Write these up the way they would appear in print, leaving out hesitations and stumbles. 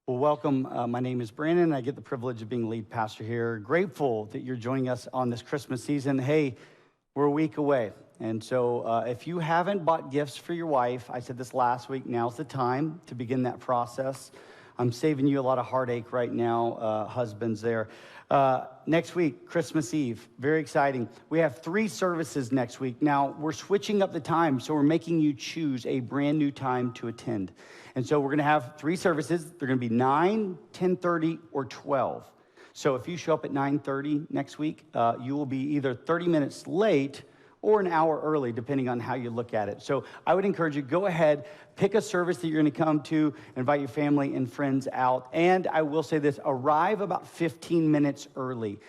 Well, welcome. My name is Brandon. I get the privilege of being lead pastor here. Grateful that you're joining us on this Christmas season. Hey, we're a week away. And so if you haven't bought gifts for your wife, I said this last week, now's the time to begin that process. I'm saving you a lot of heartache right now, husbands there. Next week, Christmas Eve, very exciting. We have 3 services next week. Now, we're switching up the time, so we're making you choose a brand new time to attend. And so we're going to have 3 services. They're going to be 9, 10:30, or 12. So if you show up at 9:30 next week, you will be either 30 minutes late or an hour early, depending on how you look at it. So I would encourage you, go ahead, pick a service that you're going to come to, invite your family and friends out. And I will say this, arrive about 15 minutes early,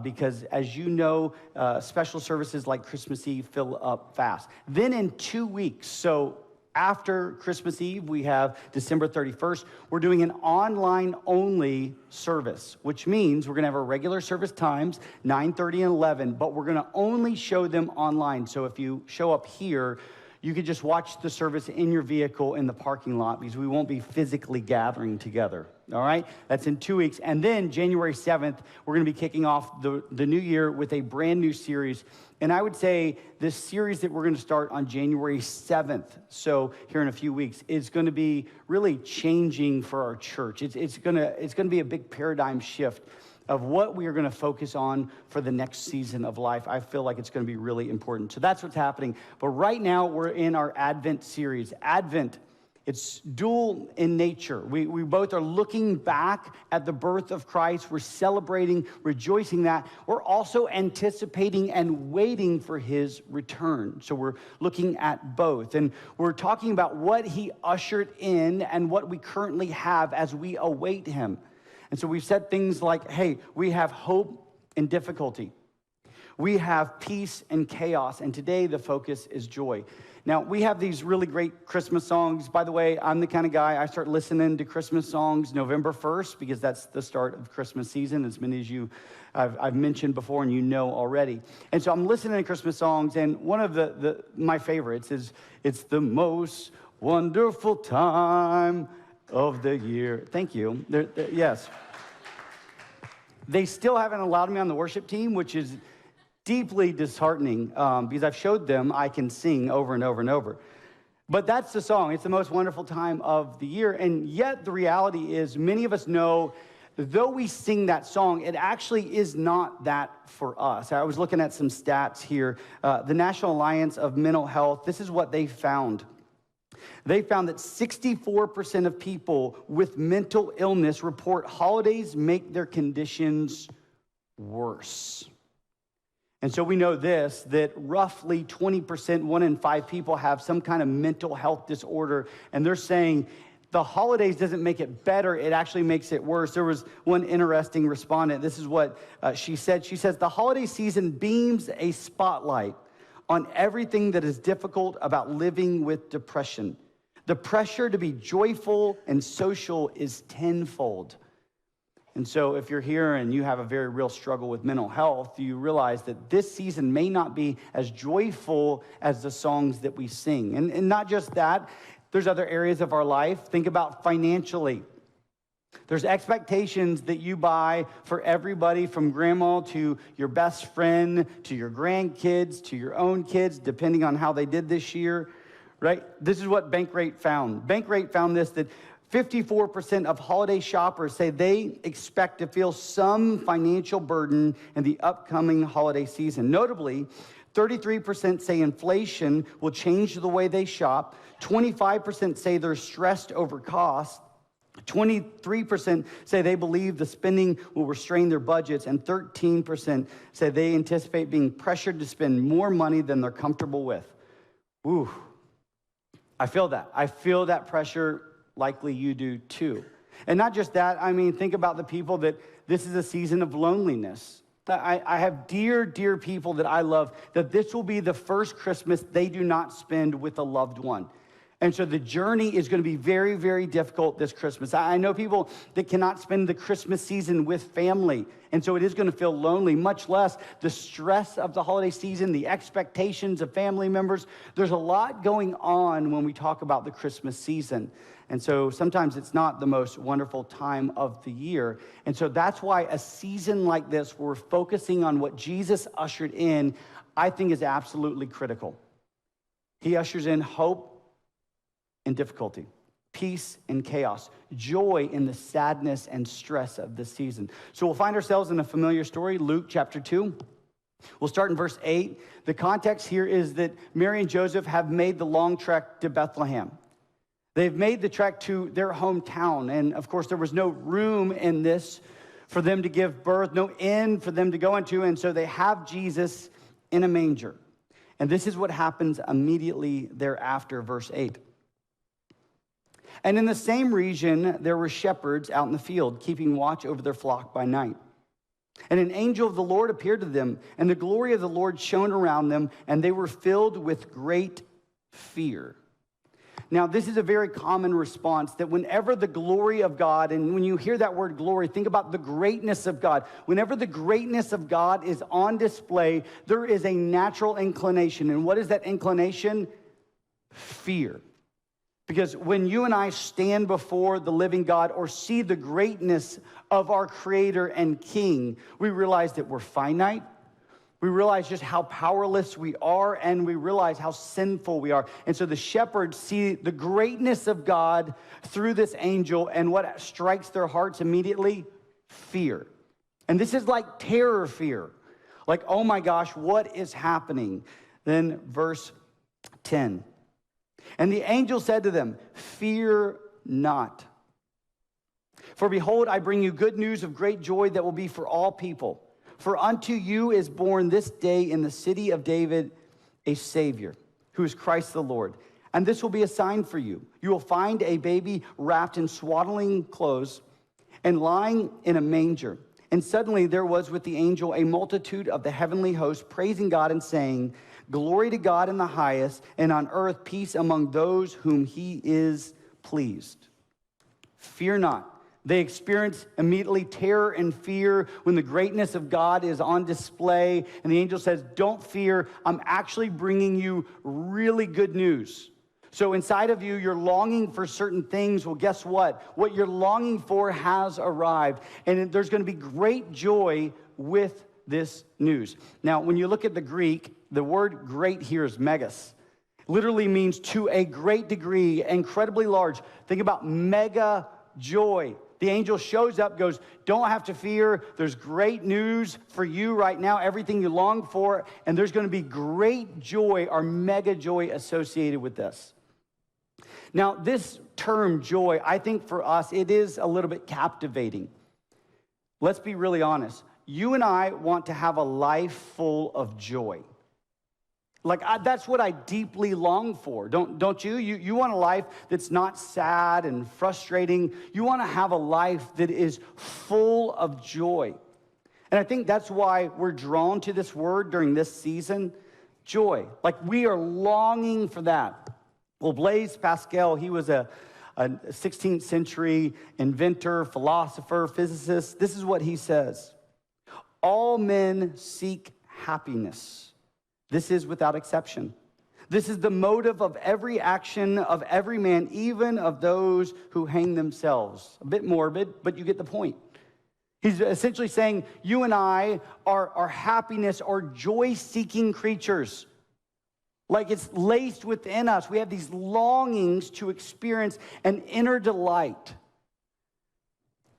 because as you know, special services like Christmas Eve fill up fast. Then in 2 weeks, so after Christmas Eve, we have December 31st. We're doing an online-only service, which means we're going to have our regular service times, 9:30 and 11, but we're going to only show them online. So if you show up here, you could just watch the service in your vehicle in the parking lot because we won't be physically gathering together. All right? That's in 2 weeks. And then January 7th, we're going to be kicking off the new year with a brand new series. And I would say this series that we're going to start on January 7th, so here in a few weeks, is going to be really changing for our church. It's going to be a big paradigm shift of what we are going to focus on for the next season of life. I feel like it's going to be really important. So that's what's happening. But right now, we're in our Advent series. Advent, it's dual in nature. We both are looking back at the birth of Christ. We're celebrating, rejoicing that. We're also anticipating and waiting for his return. So we're looking at both. And we're talking about what he ushered in and what we currently have as we await him. And so we've said things like, hey, we have hope in difficulty. We have peace in chaos. And today the focus is joy. Now, we have these really great Christmas songs. By the way, I'm the kind of guy, I start listening to Christmas songs November 1st because that's the start of Christmas season, as many as you I've mentioned before and you know already. And so I'm listening to Christmas songs, and one of my favorites is, "It's the most wonderful time of the year." Thank you. Yes. They still haven't allowed me on the worship team, which is deeply disheartening because I've showed them I can sing over and over and over. But that's the song. It's the most wonderful time of the year. And yet the reality is many of us know, though we sing that song, it actually is not that for us. I was looking at some stats here. The National Alliance of Mental Health, this is what they found. They found that 64% of people with mental illness report holidays make their conditions worse. And so we know this, that roughly 20%, 1 in 5 people have some kind of mental health disorder. And they're saying the holidays doesn't make it better, it actually makes it worse. There was one interesting respondent. This is what she said. She says, "The holiday season beams a spotlight on everything that is difficult about living with depression. The pressure to be joyful and social is tenfold." And so if you're here and you have a very real struggle with mental health, you realize that this season may not be as joyful as the songs that we sing. And not just that, there's other areas of our life. Think about financially. There's expectations that you buy for everybody from grandma to your best friend, to your grandkids, to your own kids, depending on how they did this year, right? This is what Bankrate found. Bankrate found this, that 54% of holiday shoppers say they expect to feel some financial burden in the upcoming holiday season. Notably, 33% say inflation will change the way they shop. 25% say they're stressed over costs. 23% say they believe the spending will restrain their budgets, and 13% say they anticipate being pressured to spend more money than they're comfortable with. Ooh, I feel that. I feel that pressure. Likely you do too. And not just that, I mean, think about the people that this is a season of loneliness. I have dear, dear people that I love, that this will be the first Christmas they do not spend with a loved one. And so the journey is going to be very, very difficult this Christmas. I know people that cannot spend the Christmas season with family, and so it is going to feel lonely, much less the stress of the holiday season, the expectations of family members. There's a lot going on when we talk about the Christmas season. And so sometimes it's not the most wonderful time of the year. And so that's why a season like this, where we're focusing on what Jesus ushered in, I think is absolutely critical. He ushers in hope in difficulty, peace in chaos, joy in the sadness and stress of this season. So we'll find ourselves in a familiar story, Luke chapter 2. We'll start in verse 8. The context here is that Mary and Joseph have made the long trek to Bethlehem. They've made the trek to their hometown, and of course there was no room in this for them to give birth, no inn for them to go into, and so they have Jesus in a manger. And this is what happens immediately thereafter, verse 8. And in the same region, there were shepherds out in the field, keeping watch over their flock by night. And an angel of the Lord appeared to them, and the glory of the Lord shone around them, and they were filled with great fear. Now, this is a very common response, that whenever the glory of God, and when you hear that word glory, think about the greatness of God. Whenever the greatness of God is on display, there is a natural inclination. And what is that inclination? Fear. Because when you and I stand before the living God or see the greatness of our Creator and King, we realize that we're finite. We realize just how powerless we are, and we realize how sinful we are. And so the shepherds see the greatness of God through this angel, and what strikes their hearts immediately? Fear. And this is like terror fear. Like, oh my gosh, what is happening? Then verse 10. And the angel said to them, "Fear not. For behold, I bring you good news of great joy that will be for all people. For unto you is born this day in the city of David a Savior, who is Christ the Lord. And this will be a sign for you. You will find a baby wrapped in swaddling clothes and lying in a manger." And suddenly there was with the angel a multitude of the heavenly host, praising God and saying, "Glory to God in the highest, and on earth peace among those whom he is pleased." Fear not. They experience immediately terror and fear when the greatness of God is on display. And the angel says, don't fear. I'm actually bringing you really good news. So inside of you, you're longing for certain things. Well, guess what? What you're longing for has arrived. And there's going to be great joy with this news. Now, when you look at the Greek, the word great here is megas. Literally means to a great degree, incredibly large. Think about mega joy. The angel shows up, goes, don't have to fear. There's great news for you right now, everything you long for, and there's going to be great joy or mega joy associated with this. Now, this term joy, I think for us, it is a little bit captivating. Let's be really honest. You and I want to have a life full of joy. That's what I deeply long for, don't you? You want a life that's not sad and frustrating. You want to have a life that is full of joy. And I think that's why we're drawn to this word during this season, joy. We are longing for that. Well, Blaise Pascal, he was a 16th century inventor, philosopher, physicist. This is what he says: all men seek happiness. This is without exception. This is the motive of every action of every man, even of those who hang themselves. A bit morbid, but you get the point. He's essentially saying you and I are happiness or joy-seeking creatures. It's laced within us. We have these longings to experience an inner delight.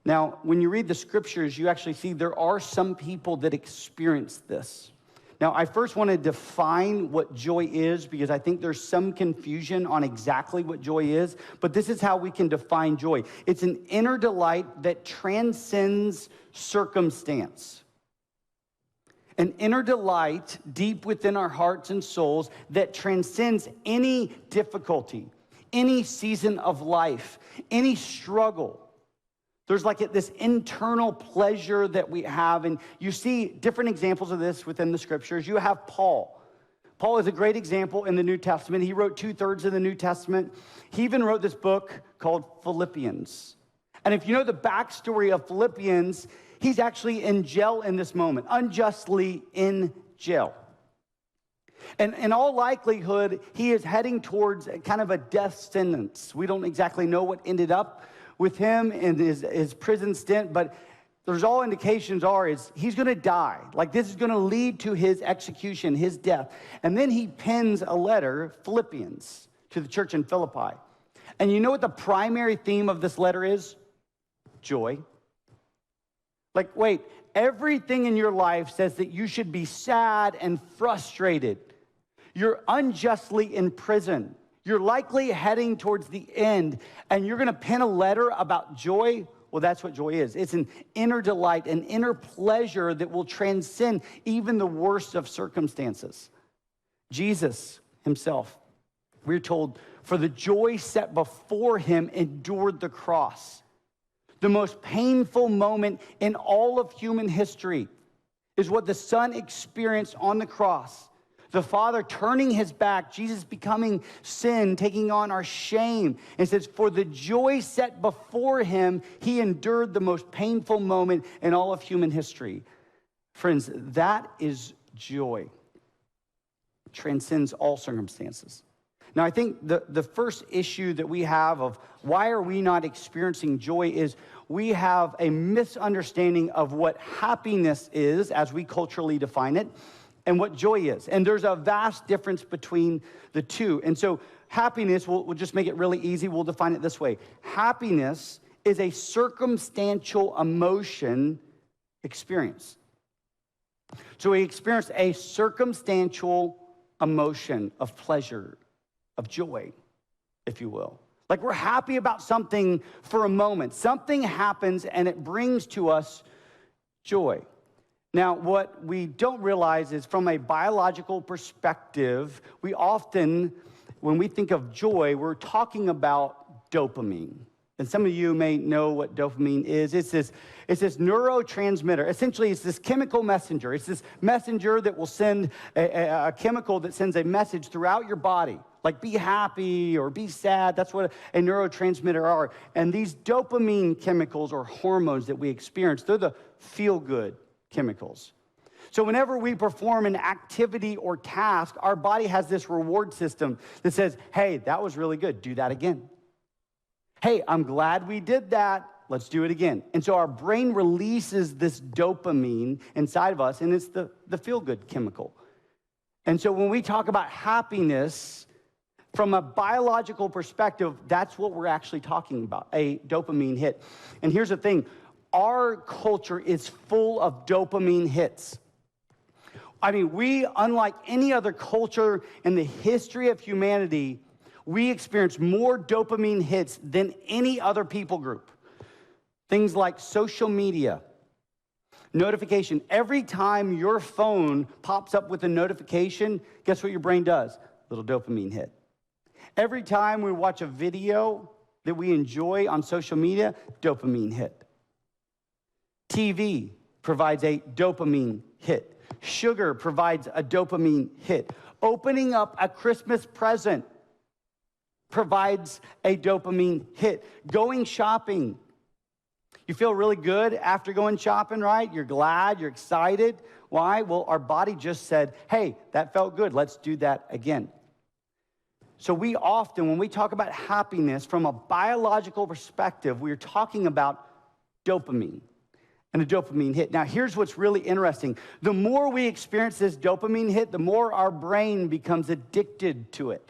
Now, when you read the scriptures, you actually see there are some people that experience this. Now, I first want to define what joy is, because I think there's some confusion on exactly what joy is, but this is how we can define joy. It's an inner delight that transcends circumstance. An inner delight deep within our hearts and souls that transcends any difficulty, any season of life, any struggle. There's this internal pleasure that we have, and you see different examples of this within the scriptures. You have Paul. Paul is a great example in the New Testament. He wrote 2/3 of the New Testament. He even wrote this book called Philippians. And if you know the backstory of Philippians, he's actually in jail in this moment, unjustly in jail. And in all likelihood, he is heading towards kind of a death sentence. We don't exactly know what ended up with him in his prison stint, but there's all indications is he's going to die. Like this is going to lead to his execution, his death. And then he pens a letter, Philippians, to the church in Philippi. And you know what the primary theme of this letter is? Joy. Like, wait, everything in your life says that you should be sad and frustrated. You're unjustly in prison. You're likely heading towards the end, and you're going to pen a letter about joy. Well, that's what joy is. It's an inner delight, an inner pleasure that will transcend even the worst of circumstances. Jesus himself, we're told, for the joy set before him, endured the cross. The most painful moment in all of human history is what the Son experienced on the cross. The Father turning his back, Jesus becoming sin, taking on our shame. And it says, for the joy set before him, he endured the most painful moment in all of human history. Friends, that is joy. Transcends all circumstances. Now, I think the first issue that we have of why are we not experiencing joy is we have a misunderstanding of what happiness is, as we culturally define it, and what joy is. And there's a vast difference between the two. And so happiness, we'll just make it really easy. We'll define it this way. Happiness is a circumstantial emotion experience. So we experience a circumstantial emotion of pleasure, of joy, if you will. Like we're happy about something for a moment. Something happens and it brings to us joy. Now, what we don't realize is from a biological perspective, we often, when we think of joy, we're talking about dopamine. And some of you may know what dopamine is. It's this neurotransmitter. Essentially, it's this chemical messenger. It's this messenger that will send a chemical that sends a message throughout your body. Like be happy or be sad. That's what a neurotransmitter are. And these dopamine chemicals or hormones that we experience, they're the feel-good chemicals. So whenever we perform an activity or task, our body has this reward system that says, hey, that was really good. Do that again. Hey, I'm glad we did that. Let's do it again. And so our brain releases this dopamine inside of us, and it's the feel-good chemical. And so when we talk about happiness, from a biological perspective, that's what we're actually talking about, a dopamine hit. And here's the thing. Our culture is full of dopamine hits. I mean, we, unlike any other culture in the history of humanity, we experience more dopamine hits than any other people group. Things like social media, notification. Every time your phone pops up with a notification, guess what your brain does? Little dopamine hit. Every time we watch a video that we enjoy on social media, dopamine hit. TV provides a dopamine hit. Sugar provides a dopamine hit. Opening up a Christmas present provides a dopamine hit. Going shopping. You feel really good after going shopping, right? You're glad, you're excited. Why? Well, our body just said, hey, that felt good. Let's do that again. So we often, when we talk about happiness from a biological perspective, we're talking about dopamine. And a dopamine hit. Now, here's what's really interesting. The more we experience this dopamine hit, the more our brain becomes addicted to it.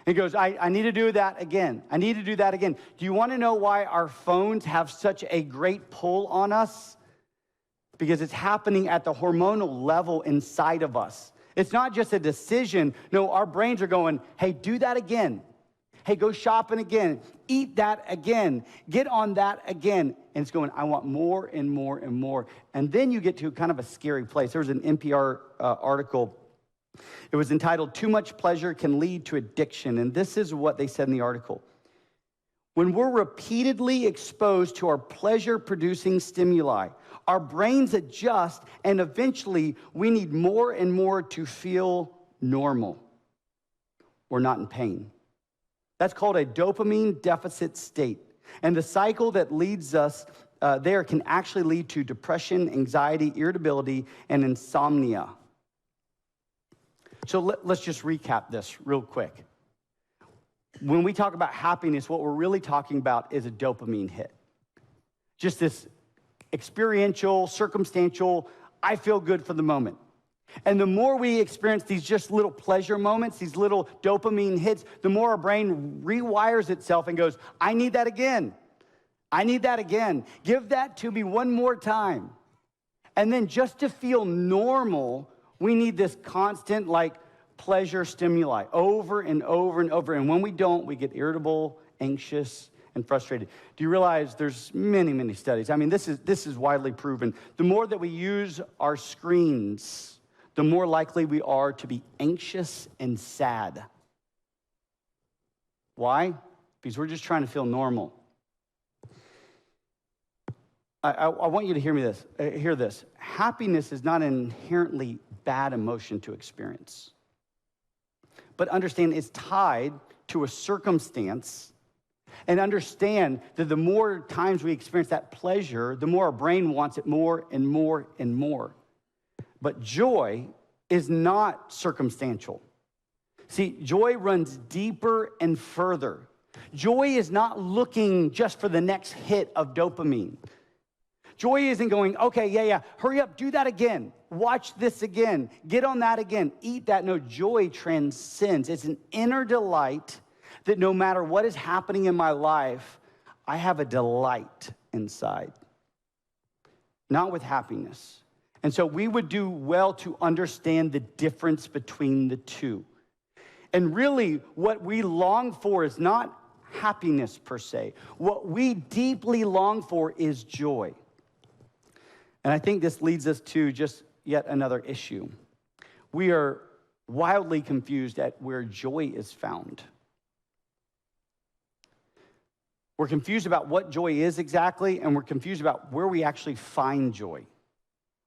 It goes, I need to do that again. I need to do that again. Do you want to know why our phones have such a great pull on us? Because it's happening at the hormonal level inside of us. It's not just a decision. No, our brains are going, hey, do that again. Hey, go shopping again. Eat that again. Get on that again. And it's going, I want more and more and more. And then you get to kind of a scary place. There was an NPR article. It was entitled, Too Much Pleasure Can Lead to Addiction. And this is what they said in the article. When we're repeatedly exposed to our pleasure-producing stimuli, our brains adjust, and eventually we need more and more to feel normal or not in pain. That's called a dopamine deficit state. And the cycle that leads us there can actually lead to depression, anxiety, irritability, and insomnia. So let's just recap this real quick. When we talk about happiness, what we're really talking about is a dopamine hit. Just this experiential, circumstantial, I feel good for the moment. And the more we experience these just little pleasure moments, these little dopamine hits, the more our brain rewires itself and goes, I need that again. I need that again. Give that to me one more time. And then just to feel normal, we need this constant pleasure stimuli over and over and over. And when we don't, we get irritable, anxious, and frustrated. Do you realize there's many, many studies? I mean, this is widely proven. The more that we use our screens, the more likely we are to be anxious and sad. Why? Because we're just trying to feel normal. I want you to hear this. Happiness is not an inherently bad emotion to experience. But understand it's tied to a circumstance, and understand that the more times we experience that pleasure, the more our brain wants it more and more and more. But joy is not circumstantial. See, joy runs deeper and further. Joy is not looking just for the next hit of dopamine. Joy isn't going, okay, yeah, hurry up, do that again. Watch this again. Get on that again. Eat that. No, joy transcends. It's an inner delight that no matter what is happening in my life, I have a delight inside. Not with happiness. And so we would do well to understand the difference between the two. And really, what we long for is not happiness per se. What we deeply long for is joy. And I think this leads us to just yet another issue. We are wildly confused at where joy is found. We're confused about what joy is exactly, and we're confused about where we actually find joy.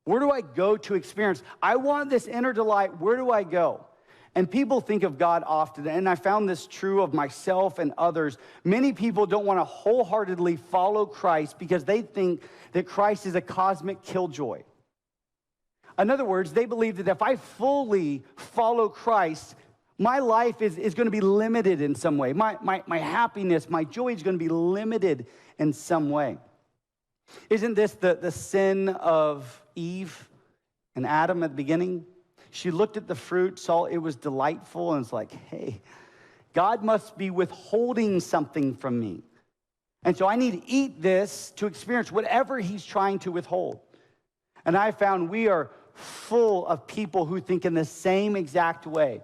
Where do I go to experience? I want this inner delight. Where do I go? And people think of God often, and I found this true of myself and others. Many people don't want to wholeheartedly follow Christ because they think that Christ is a cosmic killjoy. In other words, they believe that if I fully follow Christ, my life is going to be limited in some way. My happiness, my joy is going to be limited in some way. Isn't this the sin of Eve and Adam at the beginning? She looked at the fruit, saw it was delightful, and was like, hey, God must be withholding something from me. And so I need to eat this to experience whatever he's trying to withhold. And I found we are full of people who think in the same exact way,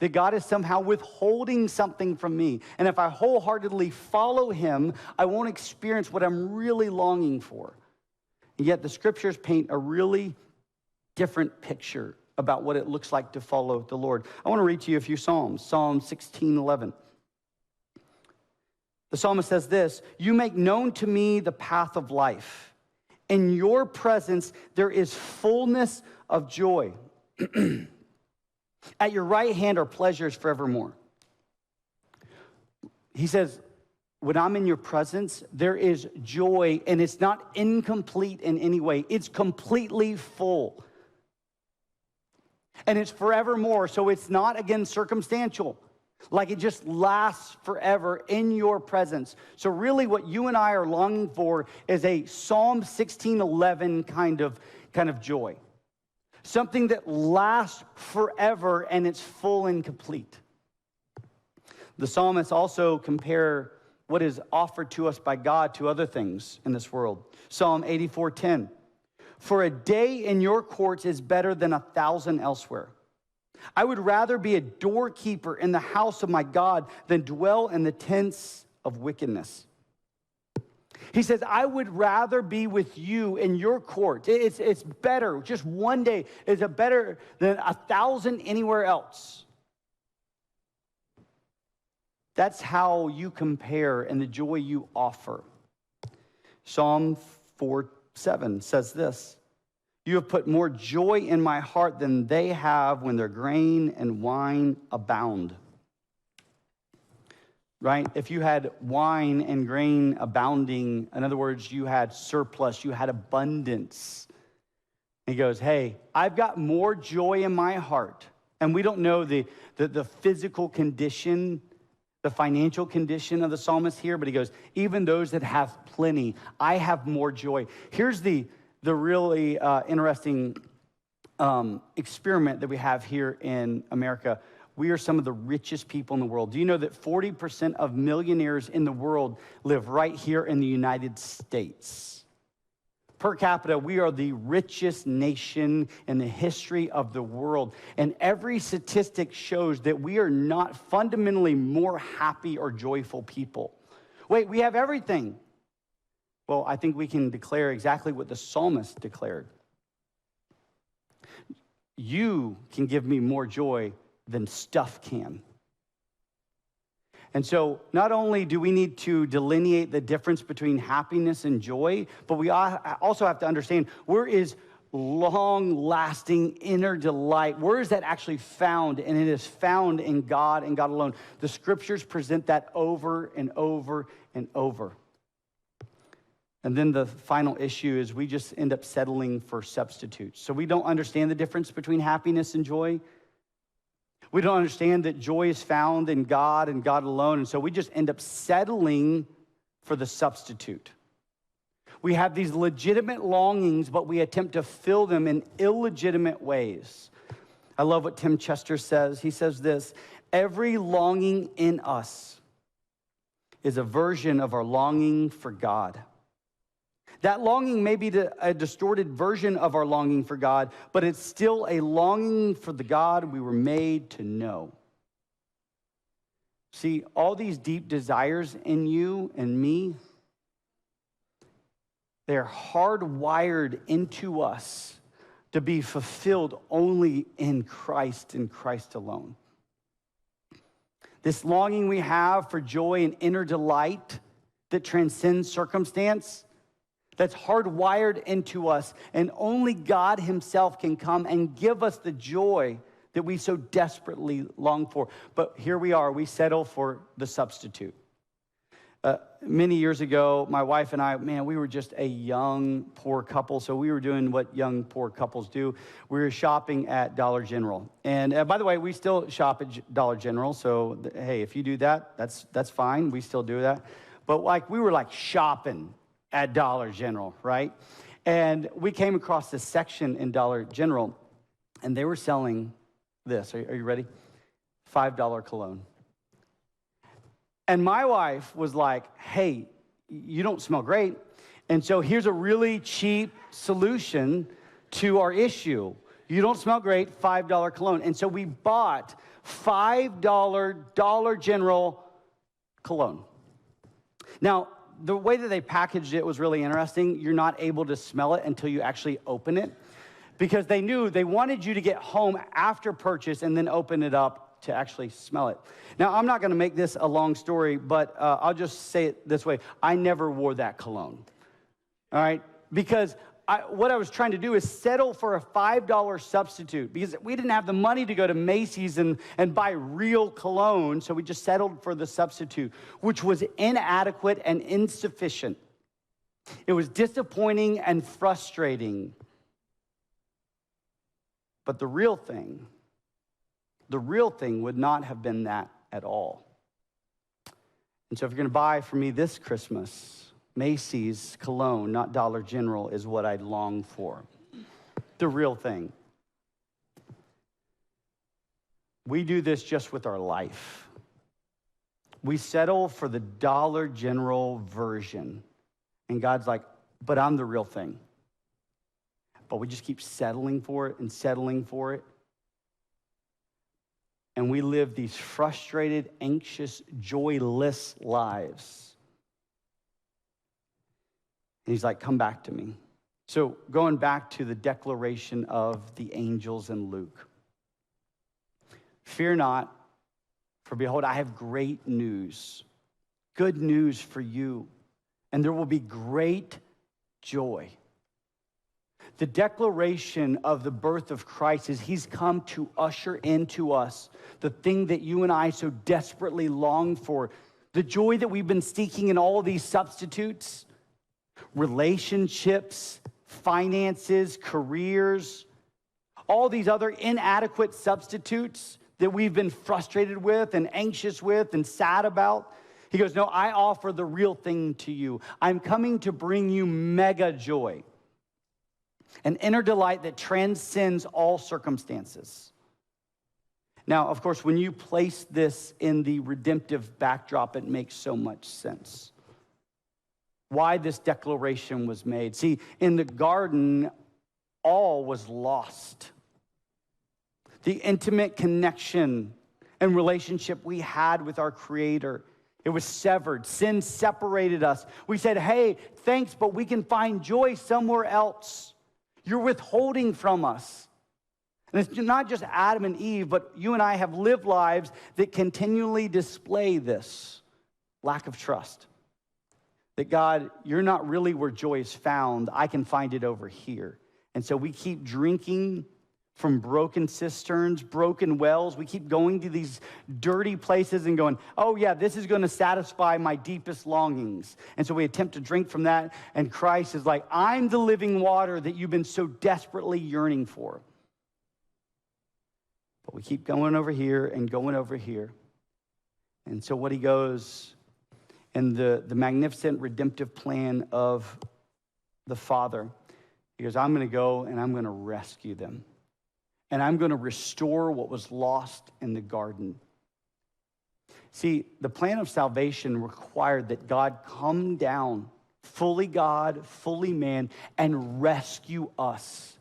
that God is somehow withholding something from me. And if I wholeheartedly follow him, I won't experience what I'm really longing for. And yet the scriptures paint a really different picture about what it looks like to follow the Lord. I want to read to you a few Psalms. Psalm 16:11. The psalmist says this, you make known to me the path of life. In your presence there is fullness of joy. At your right hand are pleasures forevermore. He says, when I'm in your presence, there is joy, and it's not incomplete in any way. It's completely full. And it's forevermore, so it's not, again, circumstantial. Like it just lasts forever in your presence. So really what you and I are longing for is a Psalm 16:11 kind of joy. Something that lasts forever and it's full and complete. The psalmists also compare what is offered to us by God to other things in this world. Psalm 84:10. For a day in your courts is better than 1,000 elsewhere. I would rather be a doorkeeper in the house of my God than dwell in the tents of wickedness. He says, I would rather be with you in your court. It's better. Just one day is better than 1,000 anywhere else. That's how you compare and the joy you offer. Psalm 4:7 says this, You have put more joy in my heart than they have when their grain and wine abound. Right? If you had wine and grain abounding, in other words, you had surplus, you had abundance. He goes, hey, I've got more joy in my heart. And we don't know the physical condition, the financial condition of the psalmist here, but he goes, even those that have plenty, I have more joy. Here's the really interesting experiment that we have here in America. We are some of the richest people in the world. Do you know that 40% of millionaires in the world live right here in the United States? Per capita, we are the richest nation in the history of the world. And every statistic shows that we are not fundamentally more happy or joyful people. Wait, we have everything. Well, I think we can declare exactly what the psalmist declared. You can give me more joy than stuff can. And so not only do we need to delineate the difference between happiness and joy, but we also have to understand, where is long-lasting inner delight? Where is that actually found? And it is found in God and God alone. The scriptures present that over and over and over. And then the final issue is we just end up settling for substitutes. So we don't understand the difference between happiness and joy. We don't understand that joy is found in God and God alone, and so we just end up settling for the substitute. We have these legitimate longings, but we attempt to fill them in illegitimate ways. I love what Tim Chester says. He says this: every longing in us is a version of our longing for God. That longing may be a distorted version of our longing for God, but it's still a longing for the God we were made to know. See, all these deep desires in you and me, they're hardwired into us to be fulfilled only in Christ and Christ alone. This longing we have for joy and inner delight that transcends circumstance, that's hardwired into us, and only God himself can come and give us the joy that we so desperately long for. But here we are, we settle for the substitute. Many years ago, my wife and I, we were just a young, poor couple, so we were doing what young, poor couples do. We were shopping at Dollar General. And by the way, we still shop at Dollar General, so hey, if you do that, that's fine. We still do that. But we were shopping at Dollar General, right? And we came across this section in Dollar General, and they were selling this. Are you ready? $5 cologne. And my wife was like, hey, you don't smell great. And so here's a really cheap solution to our issue. You don't smell great, $5 cologne. And so we bought $5 Dollar General cologne. Now, the way that they packaged it was really interesting. You're not able to smell it until you actually open it, because they knew they wanted you to get home after purchase and then open it up to actually smell it. Now, I'm not going to make this a long story, but I'll just say it this way. I never wore that cologne, all right? Because what I was trying to do is settle for a $5 substitute, because we didn't have the money to go to Macy's and buy real cologne, so we just settled for the substitute, which was inadequate and insufficient. It was disappointing and frustrating. But the real thing would not have been that at all. And so if you're going to buy for me this Christmas, Macy's cologne, not Dollar General, is what I'd long for. The real thing. We do this just with our life. We settle for the Dollar General version. And God's like, but I'm the real thing. But we just keep settling for it and settling for it. And we live these frustrated, anxious, joyless lives. And he's like, come back to me. So going back to the declaration of the angels in Luke. Fear not, for behold, I have great news, good news for you. And there will be great joy. The declaration of the birth of Christ is he's come to usher into us the thing that you and I so desperately long for, the joy that we've been seeking in all of these substitutes, relationships, finances, careers, all these other inadequate substitutes that we've been frustrated with and anxious with and sad about. He goes, no, I offer the real thing to you. I'm coming to bring you mega joy, an inner delight that transcends all circumstances. Now, of course, when you place this in the redemptive backdrop, it makes so much sense. Why this declaration was made. See, in the garden, all was lost. The intimate connection and relationship we had with our Creator, it was severed. Sin separated us. We said, hey, thanks, but we can find joy somewhere else. You're withholding from us. And it's not just Adam and Eve, but you and I have lived lives that continually display this lack of trust. That God, you're not really where joy is found. I can find it over here. And so we keep drinking from broken cisterns, broken wells. We keep going to these dirty places and going, oh yeah, this is going to satisfy my deepest longings. And so we attempt to drink from that. And Christ is like, I'm the living water that you've been so desperately yearning for. But we keep going over here and going over here. And so what he goes in the magnificent redemptive plan of the Father, he goes, I'm going to go and I'm going to rescue them. And I'm going to restore what was lost in the garden. See, the plan of salvation required that God come down, fully God, fully man, and rescue us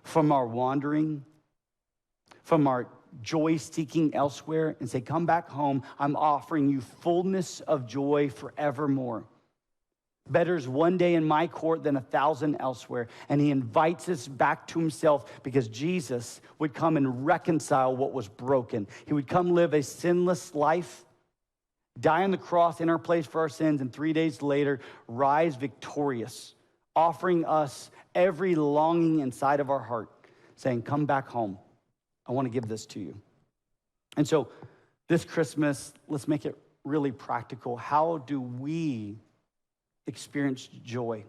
from our wandering, from our joy seeking elsewhere, and say, come back home. I'm offering you fullness of joy forevermore. Better is one day in my court than 1,000 elsewhere. And he invites us back to himself because Jesus would come and reconcile what was broken. He would come live a sinless life, die on the cross in our place for our sins, and 3 days later, rise victorious, offering us every longing inside of our heart, saying, come back home. I want to give this to you. And so this Christmas, let's make it really practical. How do we experience joy?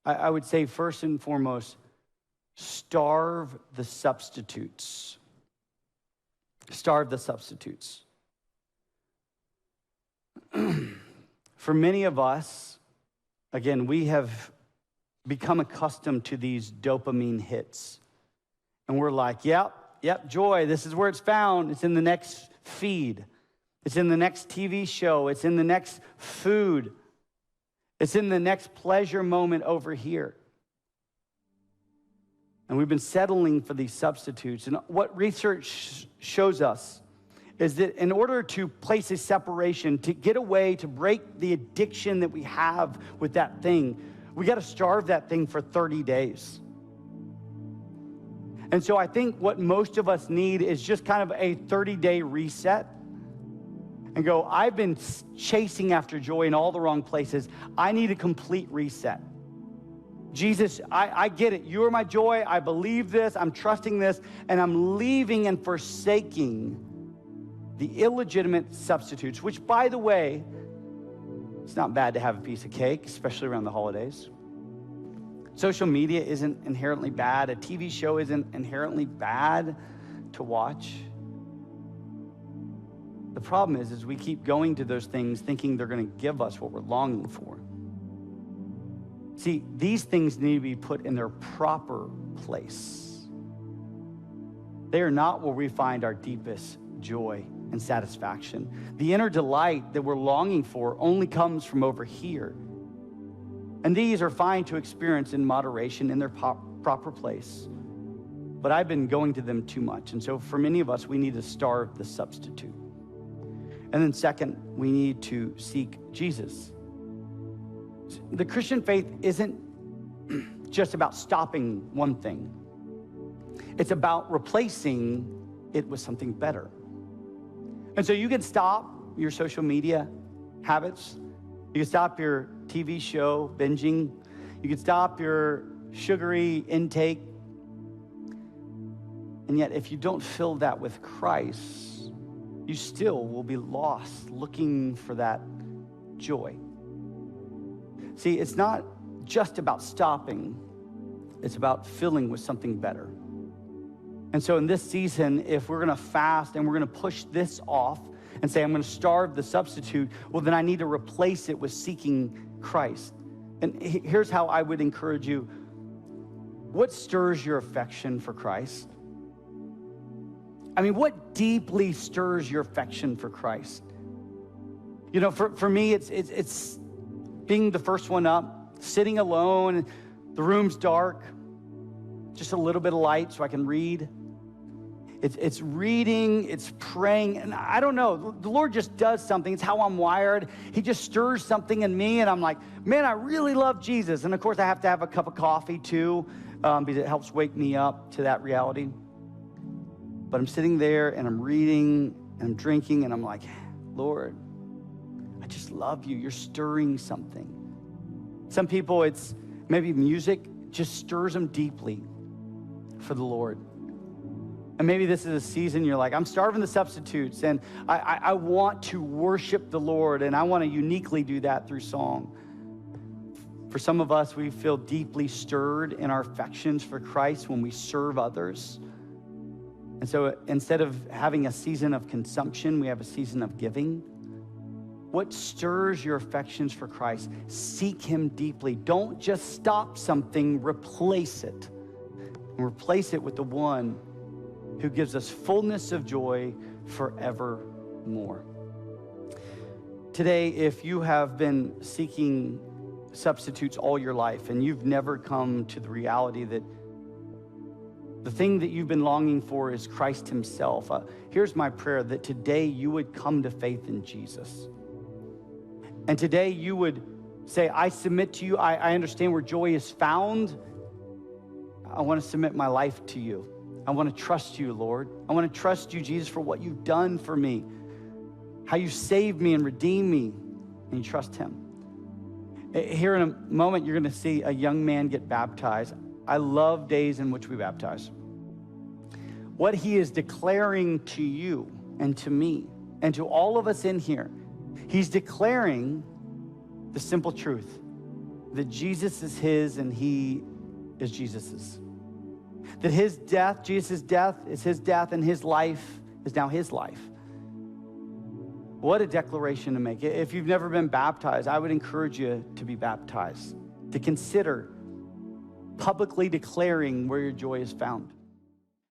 I would say first and foremost, starve the substitutes. Starve the substitutes. For many of us, again, we have become accustomed to these dopamine hits. And we're like, yep, joy, this is where it's found. It's in the next feed. It's in the next TV show. It's in the next food. It's in the next pleasure moment over here. And we've been settling for these substitutes. And what research shows us is that in order to place a separation, to get away, to break the addiction that we have with that thing, we got to starve that thing for 30 days. And so I think what most of us need is just kind of a 30-day reset and go, I've been chasing after joy in all the wrong places. I need a complete reset. Jesus, I get it. You are my joy. I believe this. I'm trusting this. And I'm leaving and forsaking the illegitimate substitutes, which, by the way, it's not bad to have a piece of cake, especially around the holidays. Social media isn't inherently bad. A TV show isn't inherently bad to watch. The problem is we keep going to those things thinking they're going to give us what we're longing for. See, these things need to be put in their proper place. They are not where we find our deepest joy and satisfaction. The inner delight that we're longing for only comes from over here. And these are fine to experience in moderation in their proper place. But I've been going to them too much. And so for many of us, we need to starve the substitute. And then second, we need to seek Jesus. The Christian faith isn't just about stopping one thing. It's about replacing it with something better. And so you can stop your social media habits. You can stop your TV show binging. You could stop your sugary intake. And yet, if you don't fill that with Christ, you still will be lost looking for that joy. See, it's not just about stopping. It's about filling with something better. And so in this season, if we're going to fast and we're going to push this off and say, I'm going to starve the substitute, well, then I need to replace it with seeking Christ. And here's how I would encourage you. What stirs your affection for Christ? I mean, what deeply stirs your affection for Christ? You know, for me, it's being the first one up, sitting alone, the room's dark, just a little bit of light so I can read. It's reading, it's praying, and I don't know, the Lord just does something. It's how I'm wired. He just stirs something in me, and I'm like, man, I really love Jesus. And of course, I have to have a cup of coffee too, because it helps wake me up to that reality. But I'm sitting there, and I'm reading, and I'm drinking, and I'm like, Lord, I just love you. You're stirring something. Some people, it's maybe music just stirs them deeply for the Lord. And maybe this is a season you're like, I'm starving the substitutes, and I want to worship the Lord, and I want to uniquely do that through song. For some of us, we feel deeply stirred in our affections for Christ when we serve others. And so instead of having a season of consumption, we have a season of giving. What stirs your affections for Christ? Seek him deeply. Don't just stop something, replace it. And replace it with the one who gives us fullness of joy forevermore. Today, if you have been seeking substitutes all your life and you've never come to the reality that the thing that you've been longing for is Christ himself, here's my prayer, that today you would come to faith in Jesus. And today you would say, I submit to you. I understand where joy is found. I want to submit my life to you. I want to trust you, Lord. I want to trust you, Jesus, for what you've done for me, how you saved me and redeemed me, and you trust him. Here in a moment, you're going to see a young man get baptized. I love days in which we baptize. What he is declaring to you and to me and to all of us in here, he's declaring the simple truth that Jesus is his and he is Jesus's. That his death, Jesus' death, is his death, and his life is now his life. What a declaration to make. If you've never been baptized, I would encourage you to be baptized, to consider publicly declaring where your joy is found.